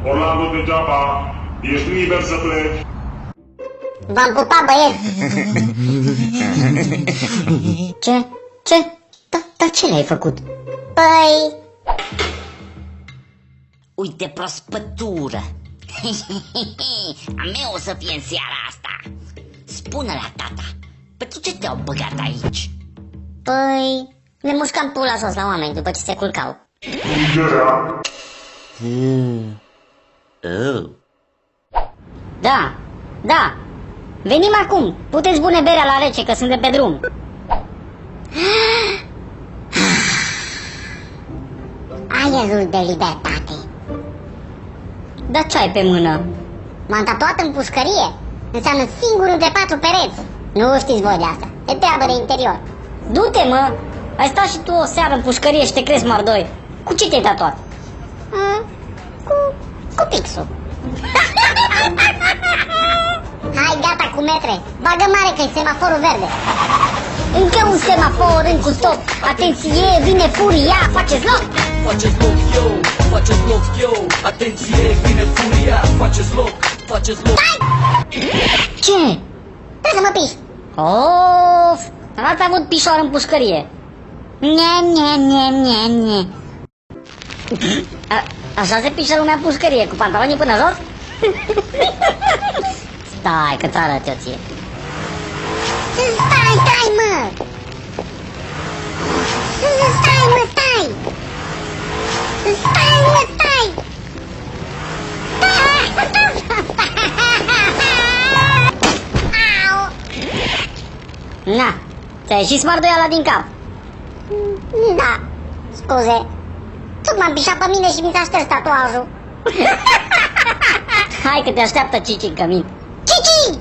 Orlando degeaba, ești liber să pleci. V-am pupat, băieți. Ce? Dar ce le-ai făcut? Păi... Uite prospătură. A meu o să fie în seara asta. Spune la tata, pentru ce te-au băgat aici? Păi... Le mușcam pula jos la oameni după ce se culcau. Nigerea. Da. Venim acum. Puteți bune berea la rece, că sunt de pe drum. Aerul de libertate. Dar ce ai pe mână? M-am tatuat în pușcărie. Înseamnă singurul de 4 pereți. Nu știți voi de asta. E treabă de interior. Du-te, mă! Ai stat și tu o seară în pușcărie și te crezi mardoi. Cu ce te-ai tatuat? Cu pixul. Hai, gata cu metre. Bagă mare că-i semaforul verde. Încă un semafor, încă un stop. Atenție, vine furia, faceți loc! Faceți loc, yo, atenție, vine furia, faceți loc. Ce? Trebuie să mă piși. Of! N-ați avut pișoară în pușcărie. Nie. Așa se pișă lumea în pușcărie, cu pantalonii până jos? Stai, că ți arăt eu ție. Stai, mă! Stai! Au! Na, ți-a ieșit smardoiala din cap. Da, scuze. Tot m-am pișat pe mine și mi s-a șters tatuajul. Hai că te așteaptă Cici în cămin. Cici!